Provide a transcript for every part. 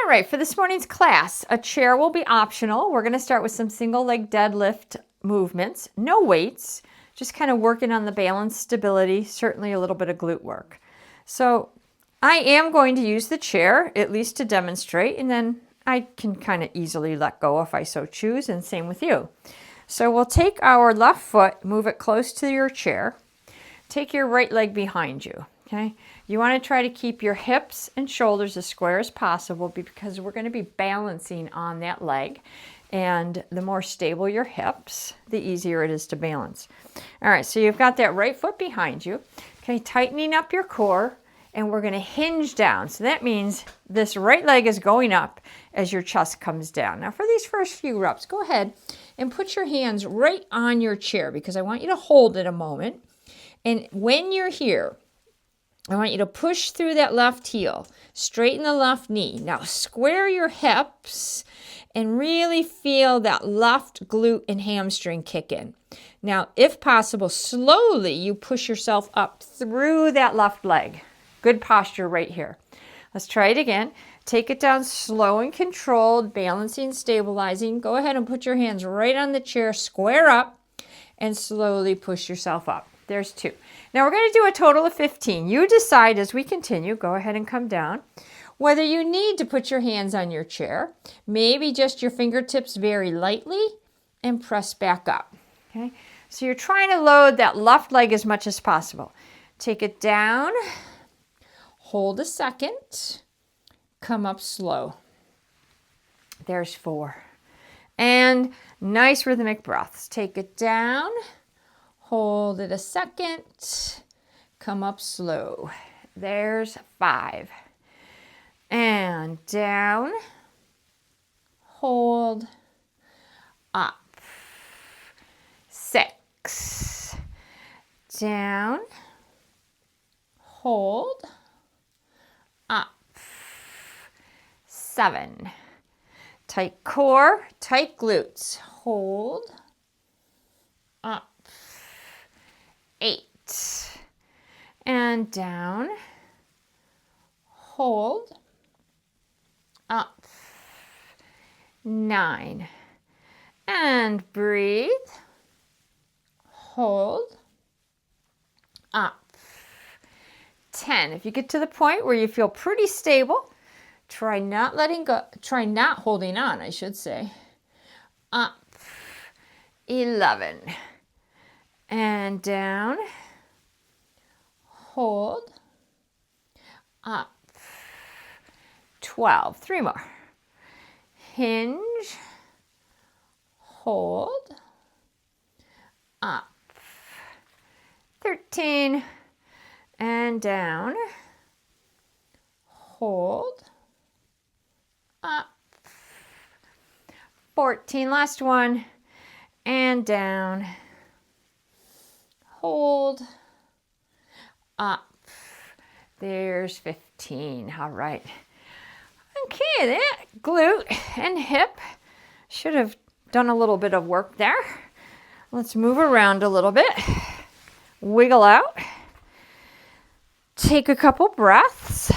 All right, for this morning's class, a chair will be optional. We're going to start with some single leg deadlift movements, no weights, just kind of working on the balance, stability, certainly a little bit of glute work. So I am going to use the chair, at least to demonstrate, and then I can kind of easily let go if I so choose, and same with you. So we'll take our left foot, move it close to your chair, take your right leg behind you, okay? You want to try to keep your hips and shoulders as square as possible because we're going to be balancing on that leg. And the more stable your hips, the easier it is to balance. All right, so you've got that right foot behind you. Okay, tightening up your core, and we're going to hinge down. So that means this right leg is going up as your chest comes down. Now for these first few reps, go ahead and put your hands right on your chair because I want you to hold it a moment. And when you're here, I want you to push through that left heel, straighten the left knee. Now square your hips and really feel that left glute and hamstring kick in. Now, if possible, slowly you push yourself up through that left leg. Good posture right here. Let's try it again. Take it down slow and controlled, balancing, stabilizing. Go ahead and put your hands right on the chair, square up, and slowly push yourself up. There's 2. Now we're going to do a total of 15. You decide as we continue, go ahead and come down, whether you need to put your hands on your chair, maybe just your fingertips very lightly, and press back up. Okay? So you're trying to load that left leg as much as possible. Take it down, hold a second, come up slow. There's 4. And nice rhythmic breaths. Take it down. Hold it a second, come up slow. There's 5. And down, hold, up. 6. Down, hold, up. 7. Tight core, tight glutes. Hold, up. 8. And down, hold, up. 9. And breathe, hold, up. 10. If you get to the point where you feel pretty stable, try not letting go, try not holding on, I should say. Up. 11. And down, hold, up. 12. 3 more. Hinge, hold, up. 13. And down, hold, up. 14. Last one. And down, hold, up. There's 15. All right. Okay, that glute and hip should have done a little bit of work there. Let's move around a little bit. Wiggle out. Take a couple breaths.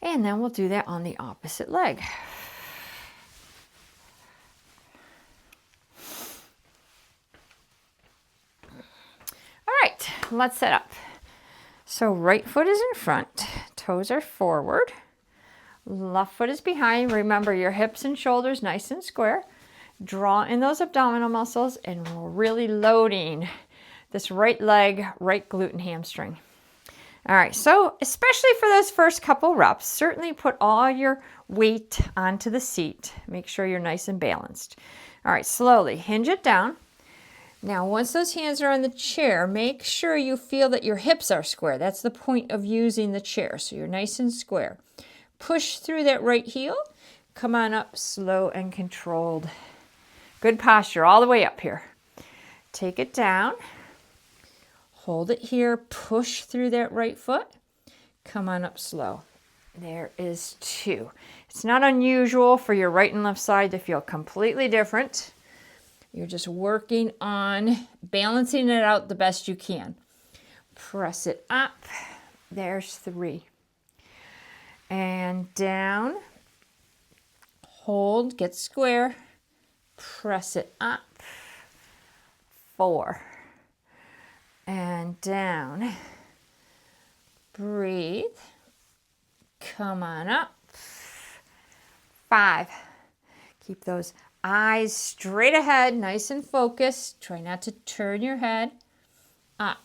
And then we'll do that on the opposite leg. Let's set up. So right foot is in front, toes are forward, left foot is behind. Remember your hips and shoulders nice and square. Draw in those abdominal muscles and we're really loading this right leg, right glute and hamstring. All right, so especially for those first couple reps, certainly put all your weight onto the seat. Make sure you're nice and balanced. All right, slowly hinge it down. Now, once those hands are on the chair, make sure you feel that your hips are square. That's the point of using the chair, so you're nice and square. Push through that right heel. Come on up, slow and controlled. Good posture all the way up here. Take it down. Hold it here. Push through that right foot. Come on up slow. There is 2. It's not unusual for your right and left side to feel completely different. You're just working on balancing it out the best you can. Press it up. There's 3. and down. Hold, get square, press it up. 4, and down. Breathe. Come on up. 5. Keep those eyes straight ahead, nice and focused. Try not to turn your head. Up.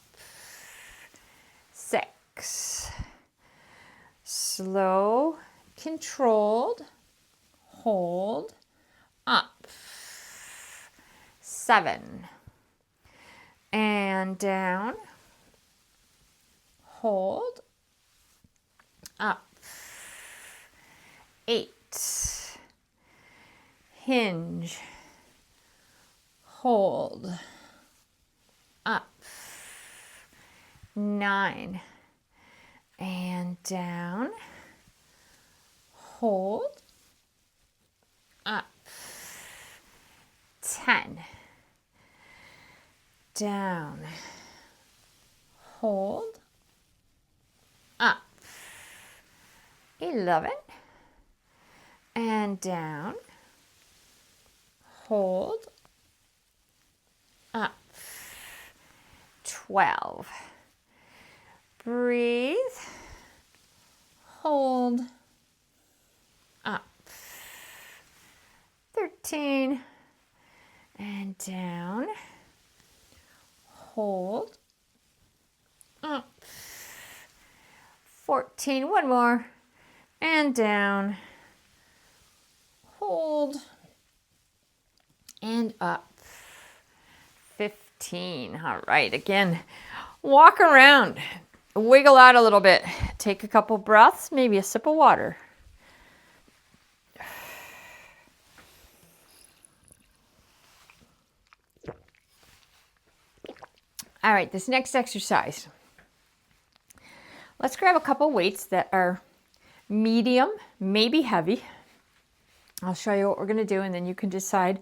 6. Slow, controlled. Hold. Up. 7. And down. Hold. Up. 8. Hinge. Hold. Up. 9. And down. Hold. Up. 10. Down. Hold. Up. 11. And down. Hold. Up. 12. Breathe. Hold. Up. 13. And down. Hold. Up. 14. One more. And down. Hold. And up. 15. All right. Again, walk around. Wiggle out a little bit. Take a couple breaths, maybe a sip of water. All right, this next exercise. Let's grab a couple weights that are medium, maybe heavy. I'll show you what we're going to do, and then you can decide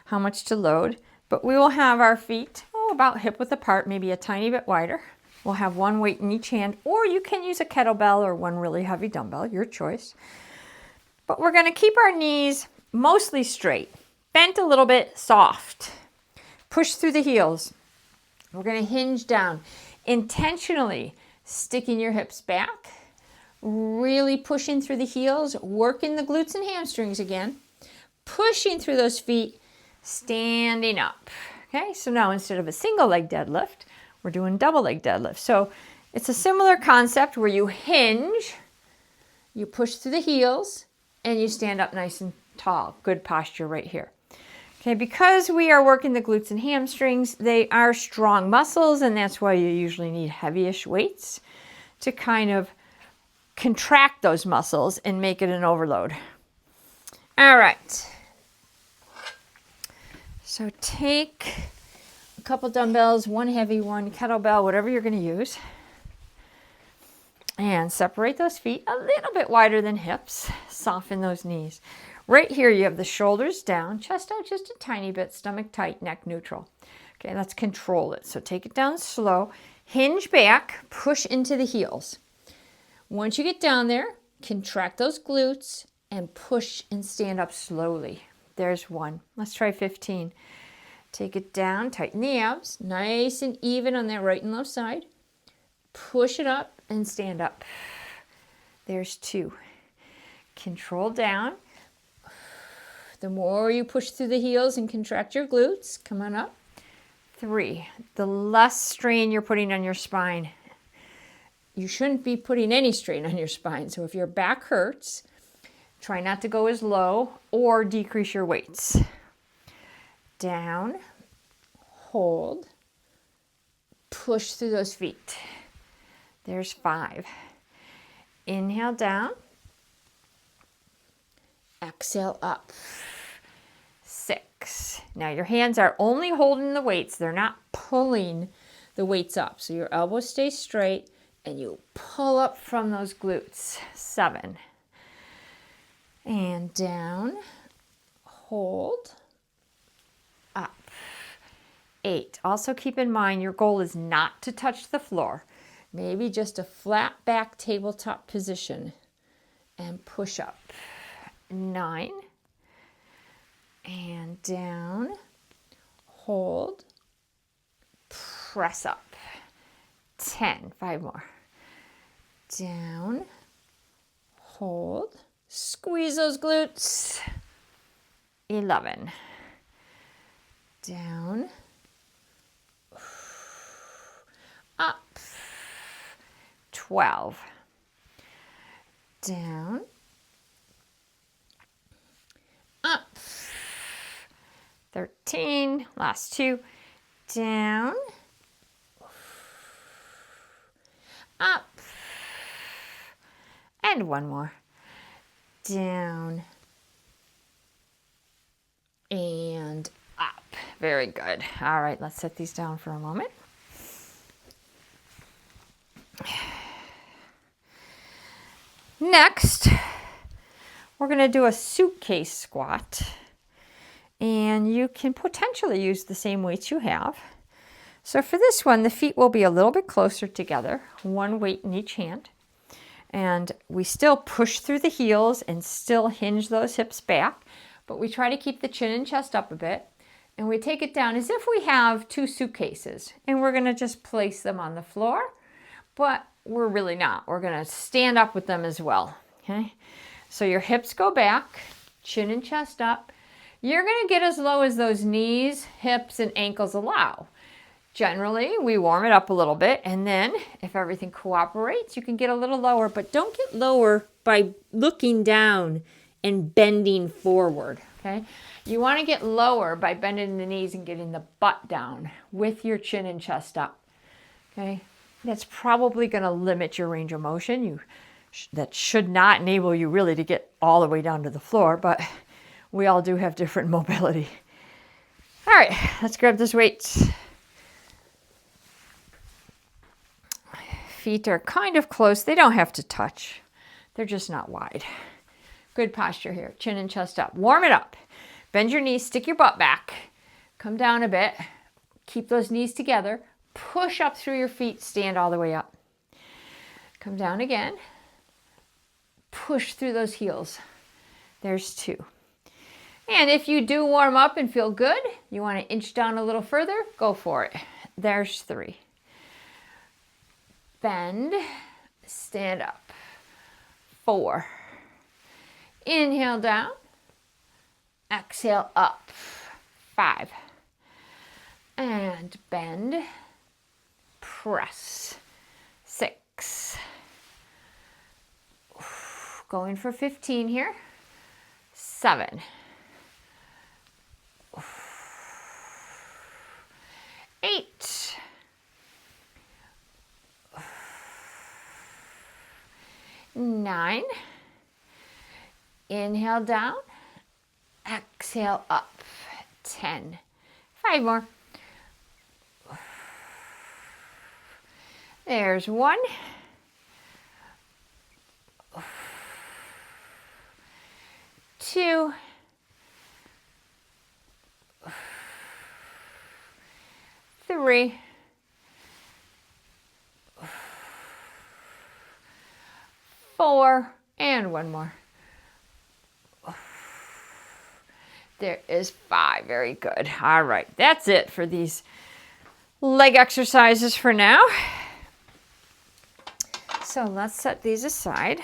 how much to load. But we will have our feet about hip width apart, maybe a tiny bit wider. We'll have one weight in each hand, or you can use a kettlebell or one really heavy dumbbell, your choice. But we're going to keep our knees mostly straight, bent a little bit, soft. Push through the heels. We're going to hinge down, intentionally sticking your hips back, really pushing through the heels, working the glutes and hamstrings again, pushing through those feet, standing up. Okay, so now instead of a single leg deadlift, we're doing double leg deadlift. So it's a similar concept where you hinge, you push through the heels, and you stand up nice and tall. Good posture right here. Okay, because we are working the glutes and hamstrings, they are strong muscles, and that's why you usually need heavyish weights to kind of contract those muscles and make it an overload. All right. So take a couple dumbbells, one heavy, one kettlebell, whatever you're going to use, and separate those feet a little bit wider than hips. Soften those knees. Right here, you have the shoulders down, chest out just a tiny bit, stomach tight, neck neutral. Okay, let's control it. So take it down slow, hinge back, push into the heels. Once you get down there, contract those glutes and push and stand up slowly. There's one. Let's try 15. Take it down, tighten the abs, nice and even on that right and left side. Push it up and stand up. There's 2. Control down. The more you push through the heels and contract your glutes, come on up. 3. The less strain you're putting on your spine. You shouldn't be putting any strain on your spine. So if your back hurts, try not to go as low or decrease your weights. Down, hold, push through those feet. There's 5. Inhale down, exhale up. 6. Now your hands are only holding the weights. They're not pulling the weights up. So your elbows stay straight and you pull up from those glutes. 7. And down, hold, up. 8. Also keep in mind your goal is not to touch the floor. Maybe just a flat back tabletop position. and push up. 9 and down, hold, press up. 10, 5 more. Down, hold, squeeze those glutes. 11. Down, up. 12. Down, up. 13, last 2. Down, up. And 1 more. Down and up. Very good. All right, let's set these down for a moment. Next, we're going to do a suitcase squat. And you can potentially use the same weights you have. So for this one, the feet will be a little bit closer together, 1 weight in each hand. And we still push through the heels and still hinge those hips back, but we try to keep the chin and chest up a bit. And we take it down as if we have 2 suitcases, and we're going to just place them on the floor, but we're really not. We're going to stand up with them as well, okay? So your hips go back, chin and chest up. You're going to get as low as those knees, hips, and ankles allow. Generally, we warm it up a little bit, and then if everything cooperates, you can get a little lower, but don't get lower by looking down and bending forward, okay? You want to get lower by bending the knees and getting the butt down with your chin and chest up, okay? That's probably going to limit your range of motion. That should not enable you really to get all the way down to the floor, but we all do have different mobility. All right, let's grab those weights. Feet are kind of close. They don't have to touch. They're just not wide. Good posture here. Chin and chest up. Warm it up. Bend your knees, stick your butt back. Come down a bit. Keep those knees together. Push up through your feet. Stand all the way up. Come down again. Push through those heels. There's 2. And if you do warm up and feel good, you want to inch down a little further, go for it. There's 3. Bend, stand up. 4. Inhale down. Exhale up. 5. And bend. Press. 6. Going for 15 here. 7. 8. 9. Inhale down. Exhale up. 10. 5 more. There's 1. 2. 3. 4. And 1 more. There is 5. Very good. All right. That's it for these leg exercises for now. So let's set these aside.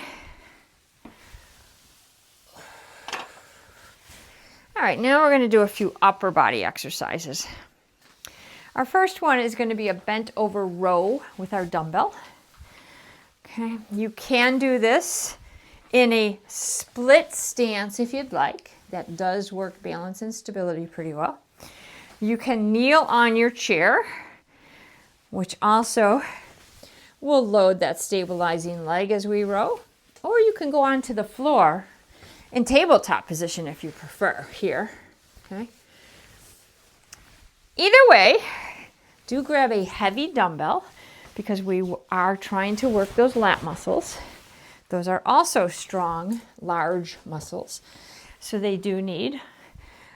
All right, now we're going to do a few upper body exercises. Our first one is going to be a bent over row with our dumbbell. Okay, you can do this in a split stance if you'd like. That does work balance and stability pretty well. You can kneel on your chair, which also will load that stabilizing leg as we row. Or you can go onto the floor in tabletop position if you prefer here. Okay. Either way, do grab a heavy dumbbell because we are trying to work those lat muscles. Those are also strong, large muscles. So they do need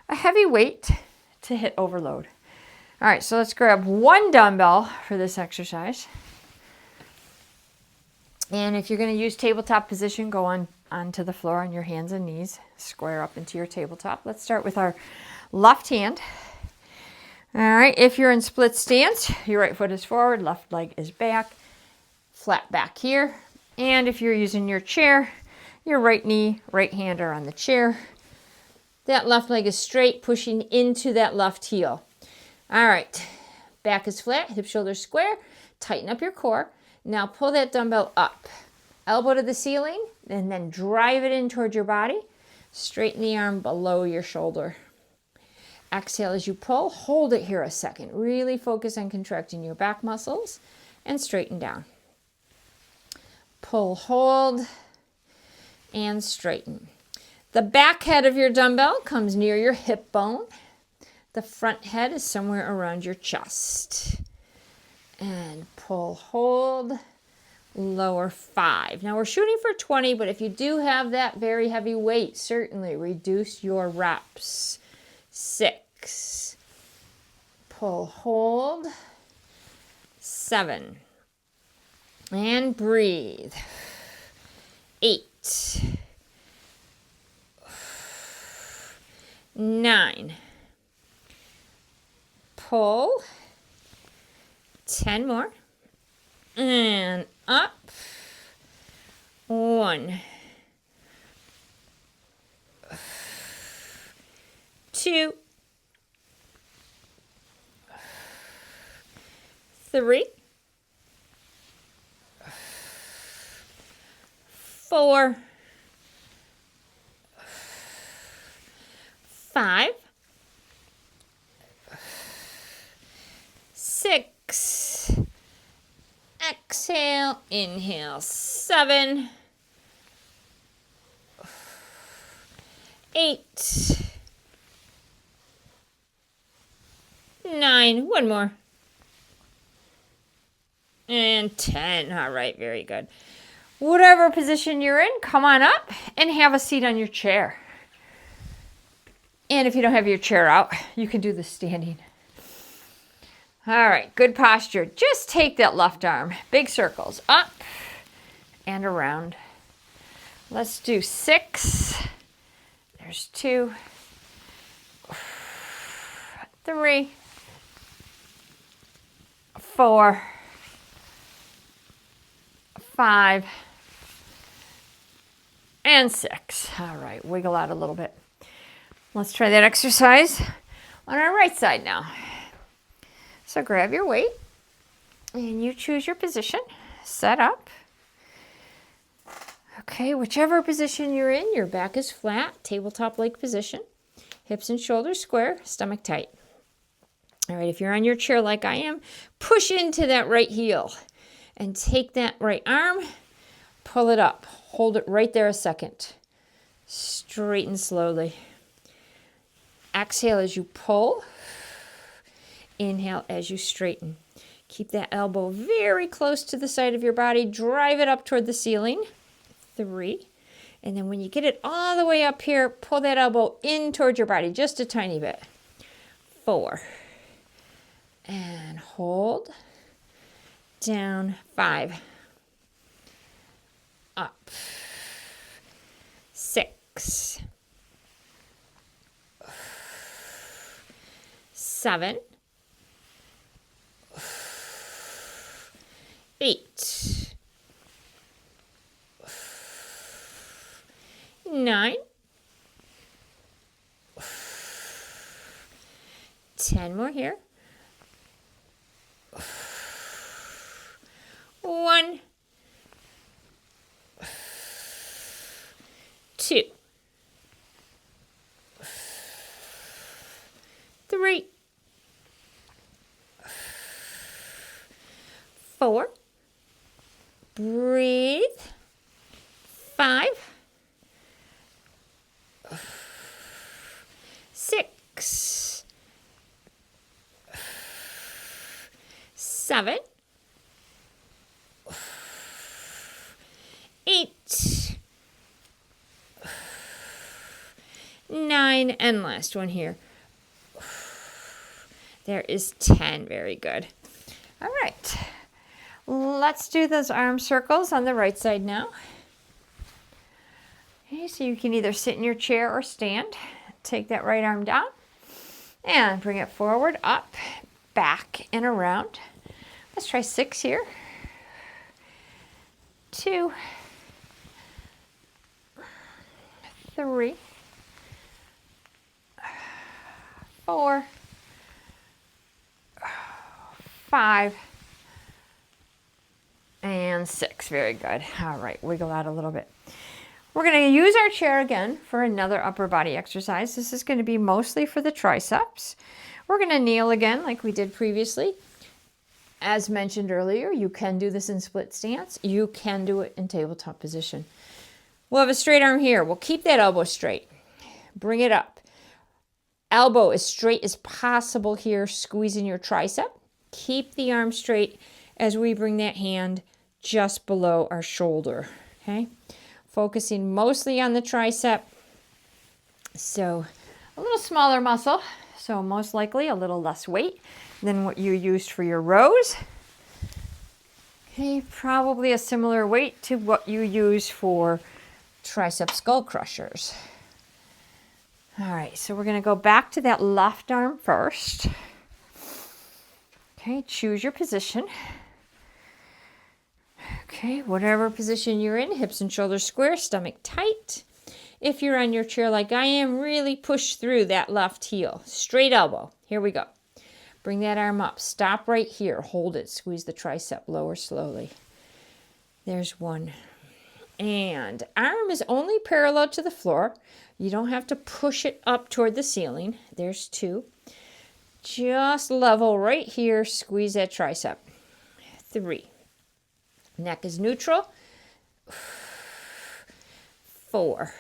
a heavy weight to hit overload. All right, so let's grab 1 dumbbell for this exercise. And if you're going to use tabletop position, go onto the floor on your hands and knees, square up into your tabletop. Let's start with our left hand. All right, if you're in split stance, your right foot is forward, left leg is back, flat back here. And if you're using your chair, your right knee, right hand are on the chair. That left leg is straight, pushing into that left heel. All right, back is flat, hip shoulders square, tighten up your core. Now pull that dumbbell up, elbow to the ceiling, and then drive it in towards your body. Straighten the arm below your shoulder. Exhale as you pull, hold it here a second. Really focus on contracting your back muscles and straighten down. Pull, hold, and straighten. The back head of your dumbbell comes near your hip bone. The front head is somewhere around your chest. And pull, hold, lower 5. Now we're shooting for 20, but if you do have that very heavy weight, certainly reduce your reps. 6. Pull, hold. 7. And breathe. 8. 9. Pull. 10 more. And up. 1. 2. 3. 4. 5. 6. Exhale, inhale. 7. 8. 9. One more. And 10. All right, very good. Whatever position you're in, come on up and have a seat on your chair. And if you don't have your chair out, you can do the standing. All right, good posture. Just take that left arm, big circles, up and around. Let's do 6. There's 2, 3, 4, 5, and 6. All right, wiggle out a little bit. Let's try that exercise on our right side now. So grab your weight and you choose your position, set up. Okay, whichever position you're in, your back is flat, tabletop leg position, hips and shoulders square, stomach tight. All right, if you're on your chair like I am, push into that right heel and take that right arm, pull it up, hold it right there a second. Straighten slowly. Exhale as you pull. Inhale as you straighten. Keep that elbow very close to the side of your body. Drive it up toward the ceiling. 3. And then when you get it all the way up here, pull that elbow in toward your body just a tiny bit. 4. And hold. Down. 5. Up. 6. 7. 8. 9. 10 more here. 1. 2. 3. 4. Breathe. 5. 6. 7. 8. 9. And last one here. There is 10. Very good. All right. Let's do those arm circles on the right side now. Okay, so you can either sit in your chair or stand. Take that right arm down and bring it forward, up, back, and around. Let's try 6 here. 2, 3, 4, 5, and 6. Very good. All right, wiggle out a little bit. We're going to use our chair again for another upper body exercise. This is going to be mostly for the triceps. We're going to kneel again like we did previously. As mentioned earlier, you can do this in split stance. You can do it in tabletop position. We'll have a straight arm here. We'll keep that elbow straight. Bring it up. Elbow as straight as possible here, squeezing your tricep. Keep the arm straight as we bring that hand just below our shoulder, okay? Focusing mostly on the tricep. So a little smaller muscle, so most likely a little less weight than what you used for your rows. Okay, probably a similar weight to what you use for tricep skull crushers. All right, so we're going to go back to that left arm first. Okay, choose your position. Okay, whatever position you're in, hips and shoulders square, stomach tight. If you're on your chair like I am, really push through that left heel. Straight elbow. Here we go. Bring that arm up. Stop right here. Hold it. Squeeze the tricep. Lower slowly. There's 1. And arm is only parallel to the floor. You don't have to push it up toward the ceiling. There's 2. Just level right here. Squeeze that tricep. 3. Neck is neutral. 4.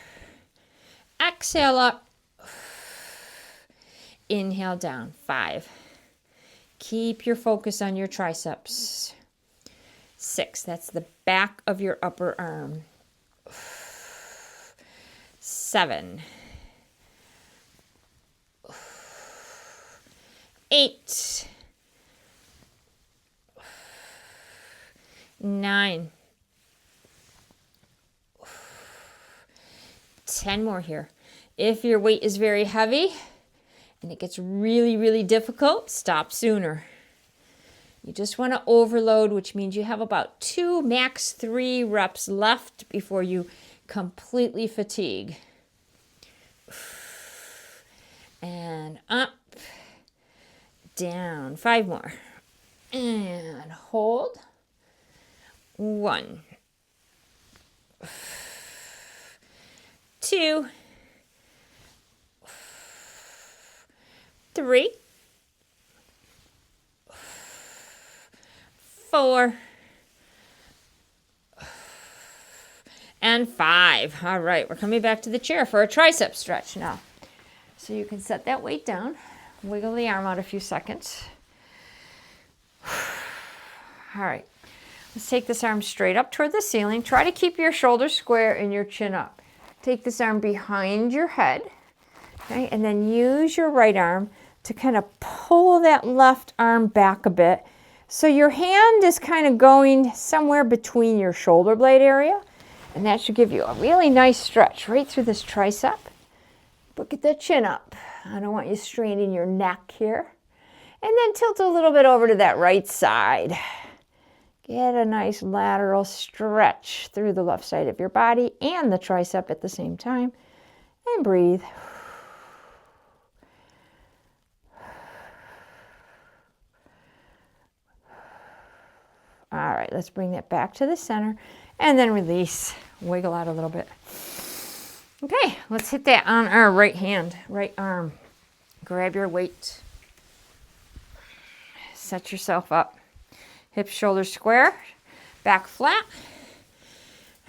Exhale up. Inhale down. 5. Keep your focus on your triceps. 6. That's the back of your upper arm. 7. 8. 9. 10 more here. If your weight is very heavy and it gets really, really difficult, stop sooner. You just want to overload, which means you have about 2, max 3 reps left before you completely fatigue. And up, down. 5 more. And hold. 1, 2, 3, 4, and 5. All right, we're coming back to the chair for a tricep stretch now. So you can set that weight down, wiggle the arm out a few seconds. All right, let's take this arm straight up toward the ceiling. Try to keep your shoulders square and your chin up. Take this arm behind your head, okay, and then use your right arm to kind of pull that left arm back a bit. So your hand is kind of going somewhere between your shoulder blade area, and that should give you a really nice stretch right through this tricep. But get that chin up. I don't want you straining your neck here. And then tilt a little bit over to that right side. Get a nice lateral stretch through the left side of your body and the tricep at the same time. And breathe. All right, let's bring that back to the center and then release. Wiggle out a little bit. Okay, let's hit that on our right hand, right arm. Grab your weight. Set yourself up. Hips, shoulders square, back flat.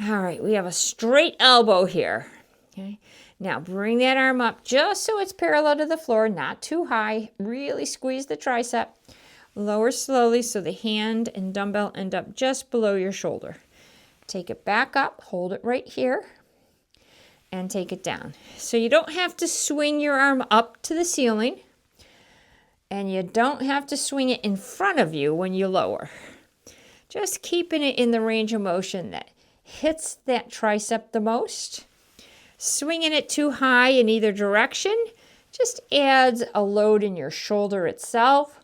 All right, we have a straight elbow here. Okay, now bring that arm up just so it's parallel to the floor, not too high. Really squeeze the tricep. Lower slowly so the hand and dumbbell end up just below your shoulder. Take it back up, hold it right here, and take it down. So you don't have to swing your arm up to the ceiling. And you don't have to swing it in front of you when you lower. Just keeping it in the range of motion that hits that tricep the most. Swinging it too high in either direction just adds a load in your shoulder itself,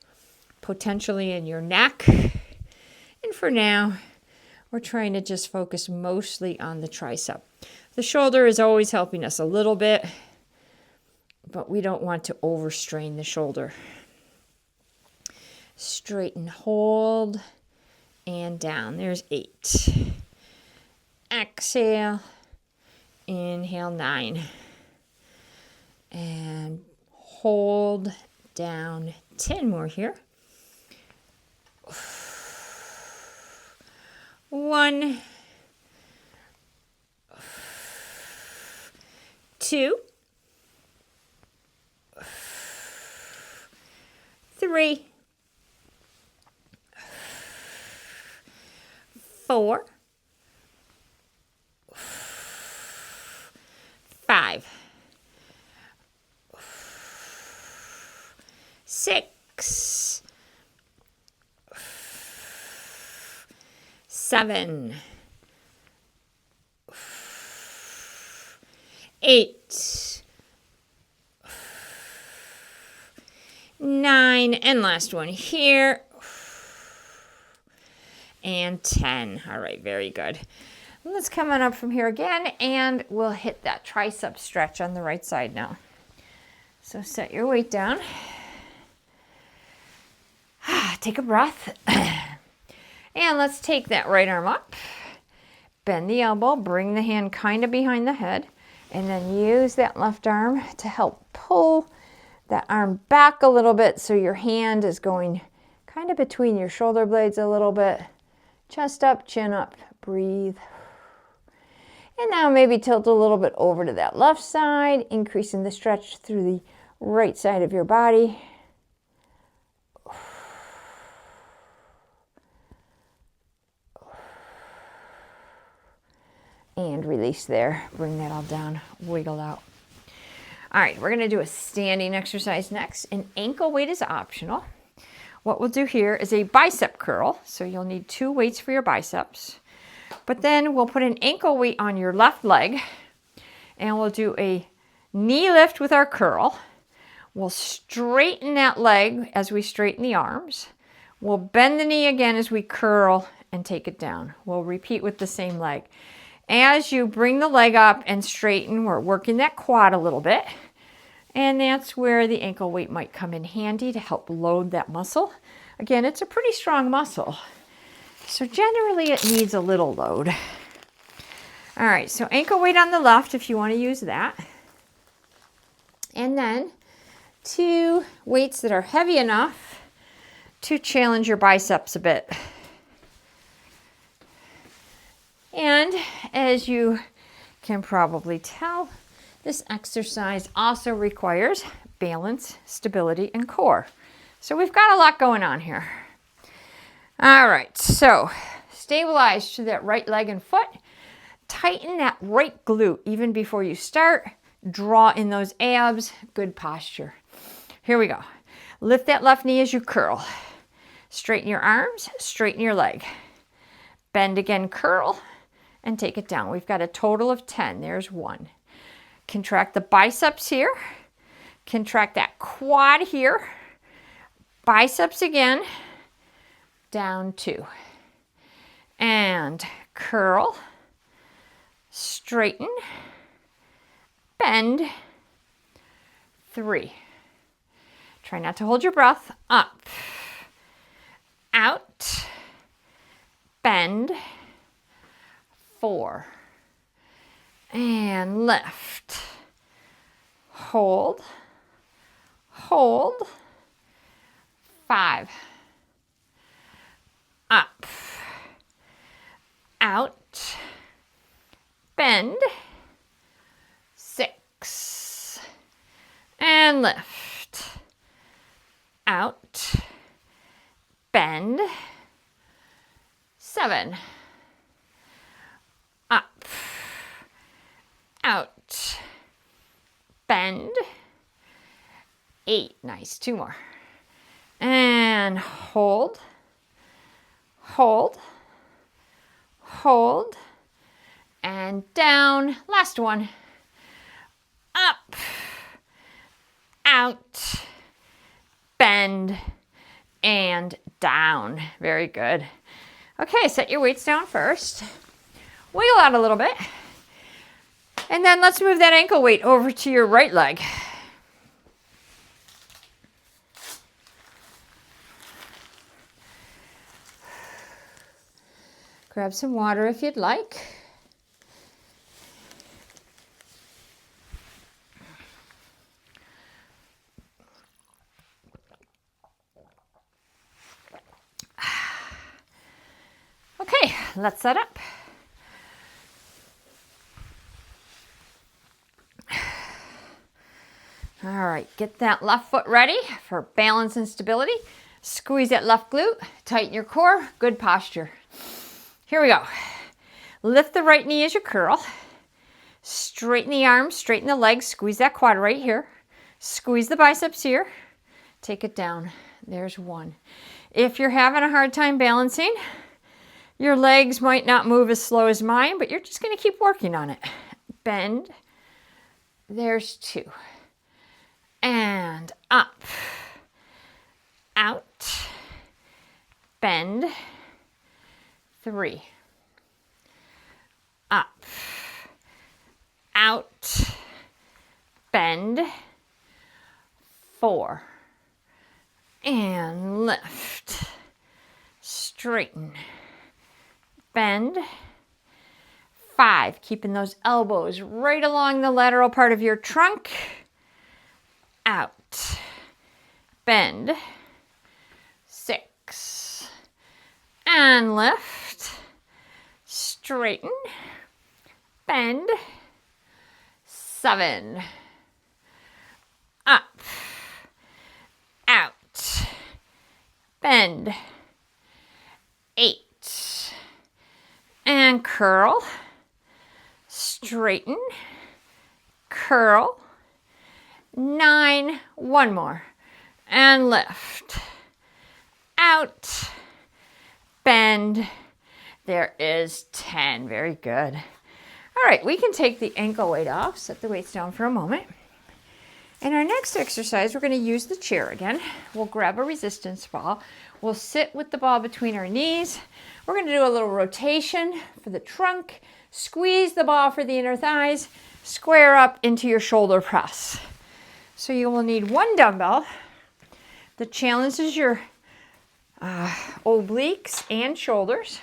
potentially in your neck. And for now, we're trying to just focus mostly on the tricep. The shoulder is always helping us a little bit, but we don't want to overstrain the shoulder. Straighten, hold, and down. There's 8. Exhale, inhale 9. And hold down 10 more here. 1, 2, 3, 4, 5, 6, 7, 8, 9, and last one here, and 10. All right, very good. Let's come on up from here again, and we'll hit that tricep stretch on the right side now. So set your weight down. Take a breath. And let's take that right arm up. Bend the elbow, bring the hand kind of behind the head, and then use that left arm to help pull that arm back a little bit so your hand is going kind of between your shoulder blades a little bit. Chest up, chin up, breathe. And now maybe tilt a little bit over to that left side, increasing the stretch through the right side of your body. And release there. Bring that all down, wiggle out. All right, we're gonna do a standing exercise next. An ankle weight is optional. What we'll do here is a bicep curl. So you'll need 2 weights for your biceps. But then we'll put an ankle weight on your left leg, and we'll do a knee lift with our curl. We'll straighten that leg as we straighten the arms. We'll bend the knee again as we curl and take it down. We'll repeat with the same leg. As you bring the leg up and straighten, we're working that quad a little bit. And that's where the ankle weight might come in handy to help load that muscle. Again, it's a pretty strong muscle, so generally it needs a little load. All right, so ankle weight on the left if you want to use that. And then 2 weights that are heavy enough to challenge your biceps a bit. And as you can probably tell, this exercise also requires balance, stability, and core. So we've got a lot going on here. All right, so stabilize to that right leg and foot. Tighten that right glute even before you start. Draw in those abs. Good posture. Here we go. Lift that left knee as you curl. Straighten your arms, straighten your leg. Bend again, curl, and take it down. We've got a total of 10. There's 1. Contract the biceps here. Contract that quad here. Biceps again. Down 2. And curl. Straighten. Bend. 3. Try not to hold your breath. Up. Out. Bend. 4. And lift. Hold. Hold. 5. Up. Out. Bend. 6. And lift. Out. Bend. 7. Up. Out. Bend. 8. Nice. 2 more. And hold. hold, hold, and down. Last one. Up, out, bend, and down. Very good. Okay, set your weights down first. Wiggle out a little bit. And then let's move that ankle weight over to your right leg. Grab some water if you'd like. Okay, let's set up. All right, get that left foot ready for balance and stability. Squeeze that left glute, tighten your core, good posture. Here we go. Lift the right knee as you curl. Straighten the arms, straighten the legs, squeeze that quad right here. Squeeze the biceps here. Take it down. There's one. If you're having a hard time balancing, your legs might not move as slow as mine, but you're just going to keep working on it. Bend. There's two. And up. Out. Bend. Three. Up. Out. Bend. Four. And lift. Straighten. Bend. Five. Keeping those elbows right along the lateral part of your trunk. Out. Bend. Six. And lift. Straighten. Bend. Seven. Up. Out. Bend. Eight. And curl. Straighten. Curl. 9. One more. And lift. Out. Bend. There is 10. Very good. All right, we can take the ankle weight off, set the weights down for a moment. In our next exercise, we're going to use the chair again. We'll grab a resistance ball. We'll sit with the ball between our knees. We're going to do a little rotation for the trunk. Squeeze the ball for the inner thighs. Square up into your shoulder press. So you will need one dumbbell that challenges your obliques and shoulders.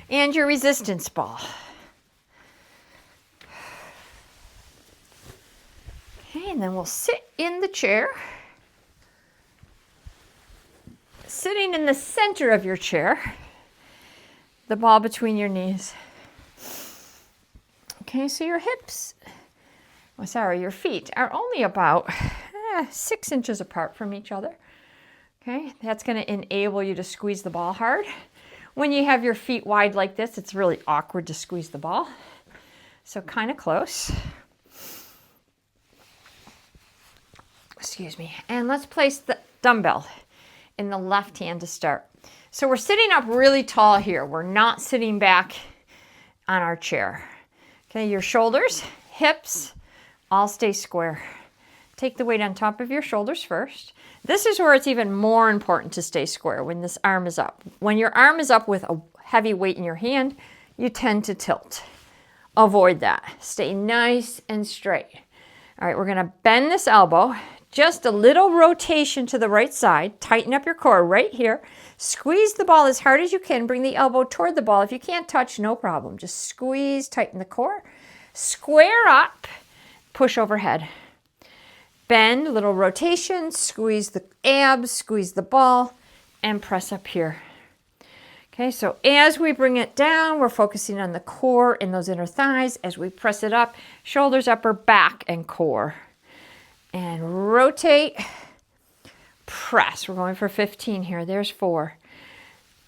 And your resistance ball. Okay, and then we'll sit in the chair. Sitting in the center of your chair, the ball between your knees. Okay, so your hips, your feet are only about 6 inches apart from each other. Okay, that's going to enable you to squeeze the ball hard. When you have your feet wide like this, it's really awkward to squeeze the ball. So kind of close. Excuse me. And let's place the dumbbell in the left hand to start. So we're sitting up really tall here. We're not sitting back on our chair. Okay, your shoulders, hips, all stay square. Take the weight on top of your shoulders first. This is where it's even more important to stay square when this arm is up. When your arm is up with a heavy weight in your hand, you tend to tilt. Avoid that. Stay nice and straight. All right, we're going to bend this elbow. Just a little rotation to the right side. Tighten up your core right here. Squeeze the ball as hard as you can. Bring the elbow toward the ball. If you can't touch, no problem. Just squeeze, tighten the core. Square up, push overhead. Bend, little rotation, squeeze the abs, squeeze the ball, and press up here. Okay, so as we bring it down, we're focusing on the core and those inner thighs. As we press it up, shoulders, upper back, and core. And rotate, press. We're going for 15 here. There's 4.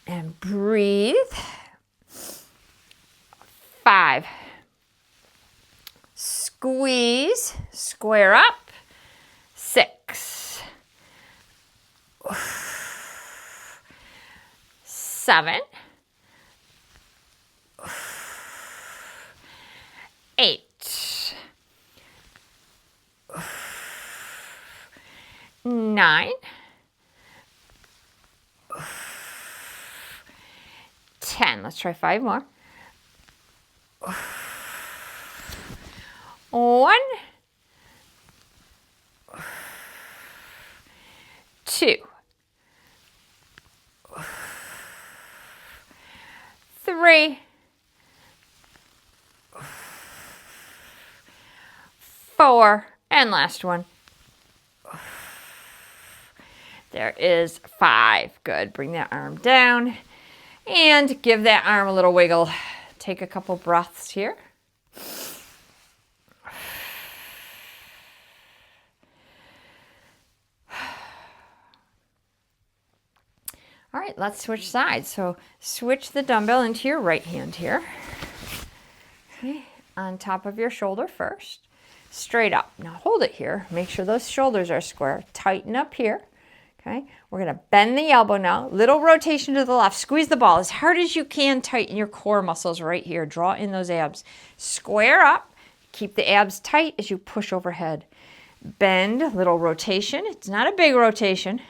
And breathe. 5. Squeeze, square up. 6. 7, 8, 9, 10. Let's try 5 more. 1, 2, 3, 4, and last one. There is 5. Good. Bring that arm down and give that arm a little wiggle. Take a couple breaths here. All right, let's switch sides. So switch the dumbbell into your right hand here. Okay, on top of your shoulder first. Straight up. Now hold it here. Make sure those shoulders are square. Tighten up here. Okay, we're going to bend the elbow now. Little rotation to the left. Squeeze the ball as hard as you can. Tighten your core muscles right here. Draw in those abs. Square up. Keep the abs tight as you push overhead. Bend, little rotation. It's not a big rotation.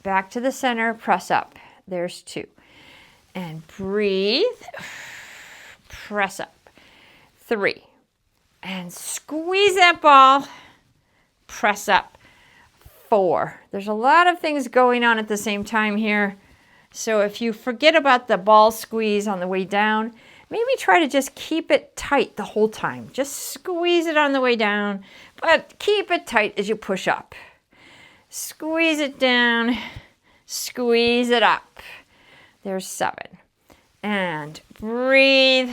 Back to the center, press up. There's 2. And breathe. Press up. 3. And squeeze that ball. Press up. 4. There's a lot of things going on at the same time here. So if you forget about the ball squeeze on the way down, maybe try to just keep it tight the whole time. Just squeeze it on the way down, but keep it tight as you push up. Squeeze it down, squeeze it up. There's 7. And breathe.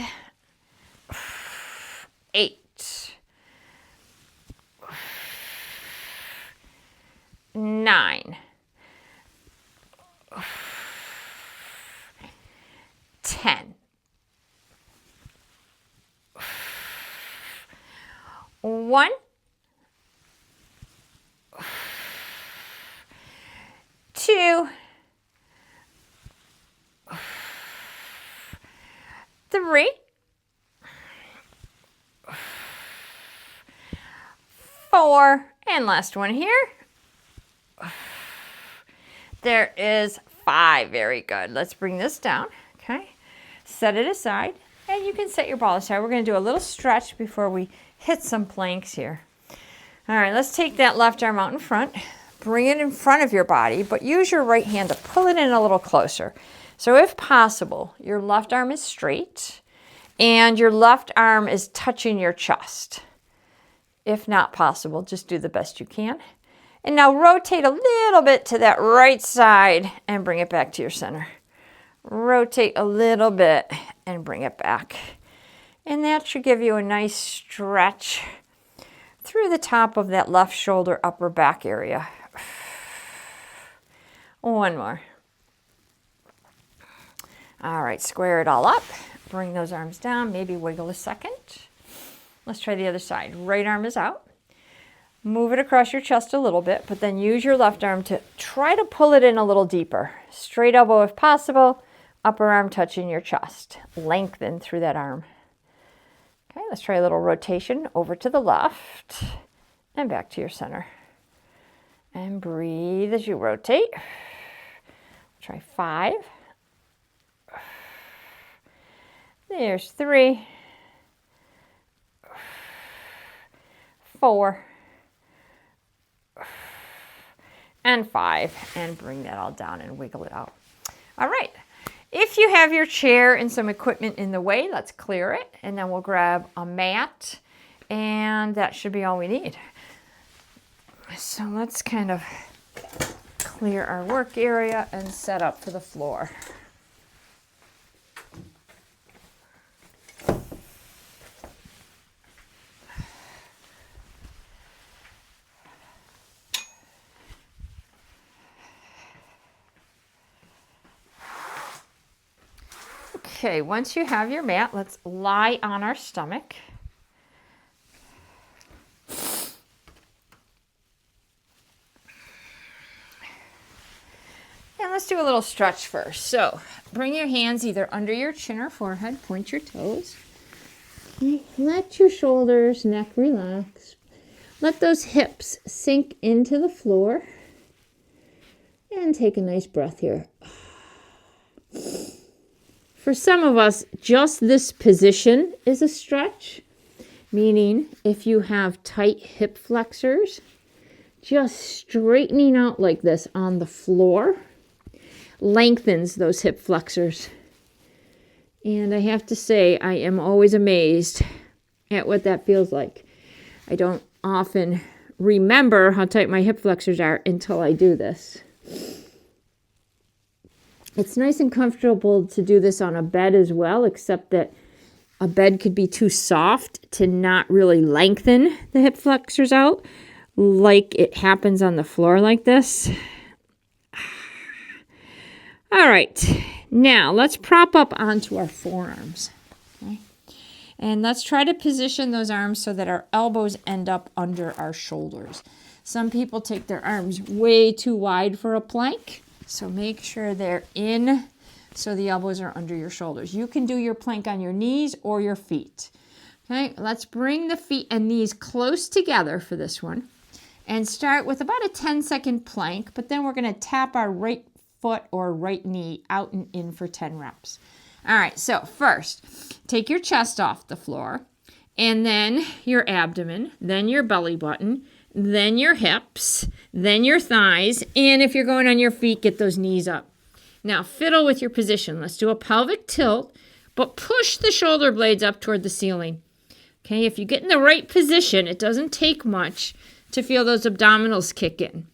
8. 9. 10. 1. 2. 3. 4. And last one here. There is 5. Very good. Let's bring this down. Okay. Set it aside. And you can set your ball aside. We're going to do a little stretch before we hit some planks here. All right, let's take that left arm out in front. Bring it in front of your body, but use your right hand to pull it in a little closer. So if possible, your left arm is straight and your left arm is touching your chest. If not possible, just do the best you can. And now rotate a little bit to that right side and bring it back to your center. Rotate a little bit and bring it back. And that should give you a nice stretch through the top of that left shoulder, upper back area. One more. All right, square it all up. Bring those arms down, maybe wiggle a second. Let's try the other side. Right arm is out. Move it across your chest a little bit, but then use your left arm to try to pull it in a little deeper. Straight elbow if possible, upper arm touching your chest. Lengthen through that arm. Okay, let's try a little rotation over to the left and back to your center. And breathe as you rotate. Try 5. There's 3. 4. And 5. And bring that all down and wiggle it out. All right. If you have your chair and some equipment in the way, let's clear it. And then we'll grab a mat. And that should be all we need. So let's kind of clear our work area and set up for the floor. Okay, once you have your mat, let's lie on our stomach. And let's do a little stretch first. So bring your hands either under your chin or forehead, point your toes. Let your shoulders, neck relax. Let those hips sink into the floor. And take a nice breath here. For some of us, just this position is a stretch, meaning if you have tight hip flexors, just straightening out like this on the floor lengthens those hip flexors. And I have to say, I am always amazed at what that feels like. I don't often remember how tight my hip flexors are until I do this. It's nice and comfortable to do this on a bed as well, except that a bed could be too soft to not really lengthen the hip flexors out like it happens on the floor like this. All right, now let's prop up onto our forearms. Okay? And let's try to position those arms so that our elbows end up under our shoulders. Some people take their arms way too wide for a plank. So make sure they're in so the elbows are under your shoulders. You can do your plank on your knees or your feet. Okay, let's bring the feet and knees close together for this one and start with about a 10-second plank, but then we're going to tap our right foot or right knee out and in for 10 reps. All right, so first, take your chest off the floor and then your abdomen, then your belly button, then your hips, then your thighs, and if you're going on your feet, get those knees up. Now, fiddle with your position. Let's do a pelvic tilt, but push the shoulder blades up toward the ceiling. Okay, if you get in the right position, it doesn't take much to feel those abdominals kick in.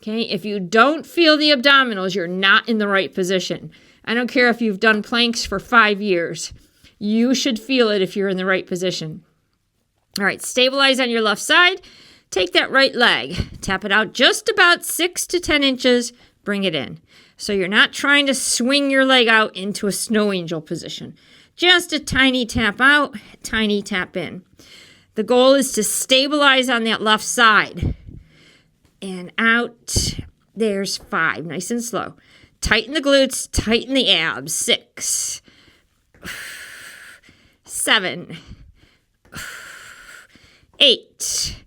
Okay, if you don't feel the abdominals, you're not in the right position. I don't care if you've done planks for 5 years. You should feel it if you're in the right position. All right, stabilize on your left side. Take that right leg, tap it out just about 6 to 10 inches, bring it in. So you're not trying to swing your leg out into a snow angel position. Just a tiny tap out, tiny tap in. The goal is to stabilize on that left side. And out, there's 5, nice and slow. Tighten the glutes, tighten the abs. 6, 7, 8,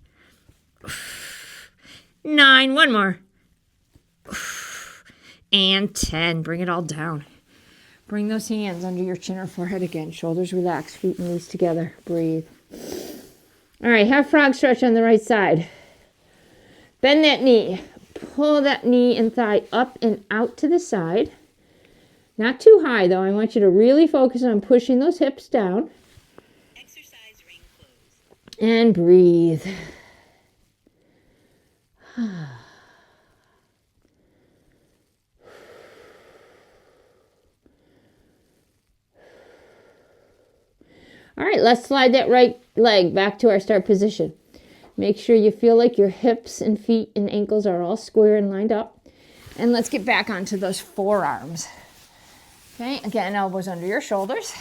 9, one more, and 10. Bring it all down. Bring those hands under your chin or forehead again. Shoulders relaxed, feet and knees together. Breathe. All right, have frog stretch on the right side. Bend that knee. Pull that knee and thigh up and out to the side. Not too high, though. I want you to really focus on pushing those hips down. Exercise ring closed. And breathe. All right, let's slide that right leg back to our start position. Make sure you feel like your hips and feet and ankles are all square and lined up. And let's get back onto those forearms. Okay, again, elbows under your shoulders.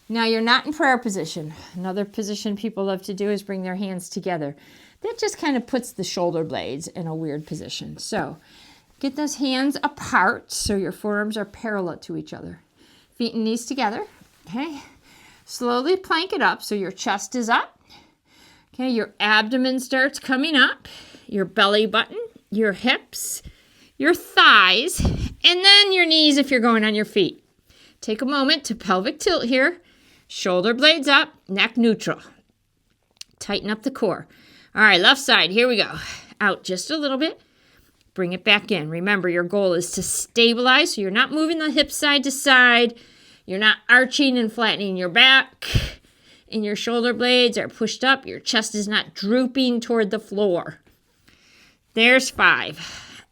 Now you're not in prayer position. Another position people love to do is bring their hands together. That just kind of puts the shoulder blades in a weird position. So get those hands apart so your forearms are parallel to each other. Feet and knees together. Okay. Slowly plank it up so your chest is up. Okay, your abdomen starts coming up, your belly button, your hips, your thighs, and then your knees if you're going on your feet. Take a moment to pelvic tilt here. Shoulder blades up, neck neutral. Tighten up the core. All right, left side, here we go. Out just a little bit. Bring it back in. Remember, your goal is to stabilize so you're not moving the hips side to side. You're not arching and flattening your back. And your shoulder blades are pushed up. Your chest is not drooping toward the floor. There's 5.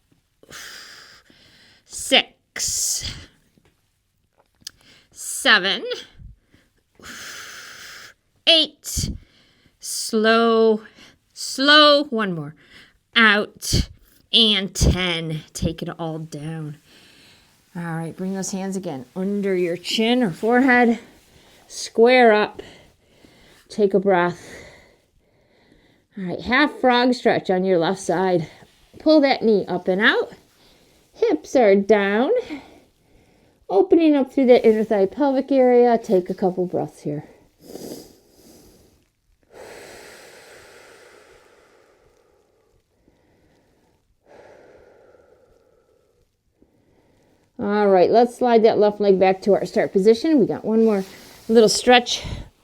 6. 7. 8. Slow. One more. Out. And 10. Take it all down. All right, bring those hands again under your chin or forehead. Square up. Take a breath. All right, half frog stretch on your left side. Pull that knee up and out. Hips are down. Opening up through the inner thigh pelvic area. Take a couple breaths here. All right, let's slide that left leg back to our start position. We got one more little stretch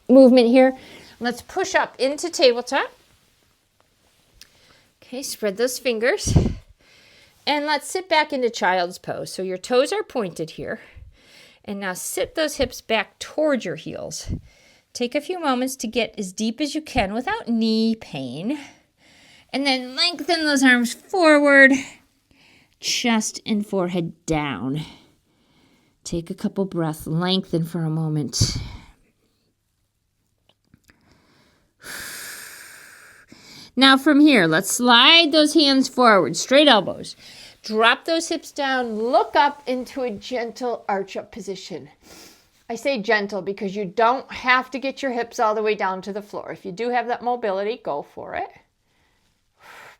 movement here. Let's push up into tabletop. Okay, spread those fingers. And let's sit back into child's pose. So your toes are pointed here. And now sit those hips back towards your heels. Take a few moments to get as deep as you can without knee pain. And then lengthen those arms forward. Chest and forehead down. Take a couple breaths, lengthen for a moment. Now from here, let's slide those hands forward, straight elbows. Drop those hips down, look up into a gentle arch-up position. I say gentle because you don't have to get your hips all the way down to the floor. If you do have that mobility, go for it.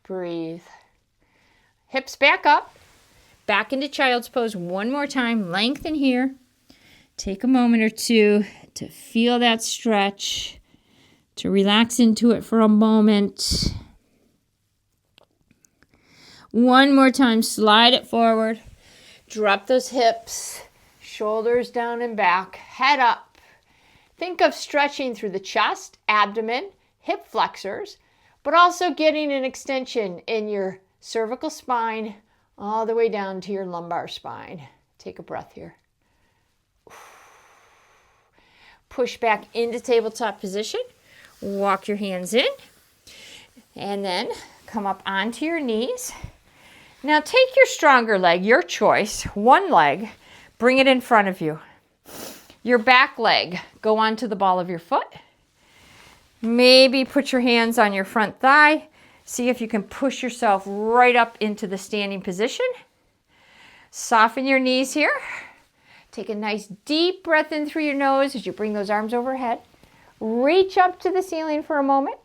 Breathe. Hips back up. Back into child's pose one more time. Lengthen here. Take a moment or two to feel that stretch, to relax into it for a moment. One more time. Slide it forward. Drop those hips. Shoulders down and back. Head up. Think of stretching through the chest, abdomen, hip flexors, but also getting an extension in your cervical spine, all the way down to your lumbar spine. Take a breath here. Push back into tabletop position. Walk your hands in. And then come up onto your knees. Now take your stronger leg, your choice, one leg, bring it in front of you. Your back leg, go onto the ball of your foot. Maybe put your hands on your front thigh. See if you can push yourself right up into the standing position. Soften your knees here. Take a nice deep breath in through your nose as you bring those arms overhead. Reach up to the ceiling for a moment.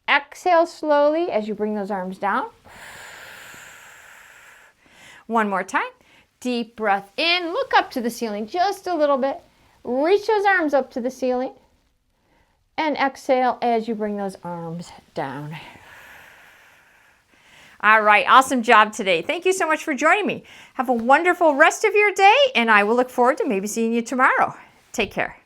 Exhale slowly as you bring those arms down. One more time. Deep breath in. Look up to the ceiling just a little bit. Reach those arms up to the ceiling. And exhale as you bring those arms down. All right, awesome job today. Thank you so much for joining me. Have a wonderful rest of your day, and I will look forward to maybe seeing you tomorrow. Take care.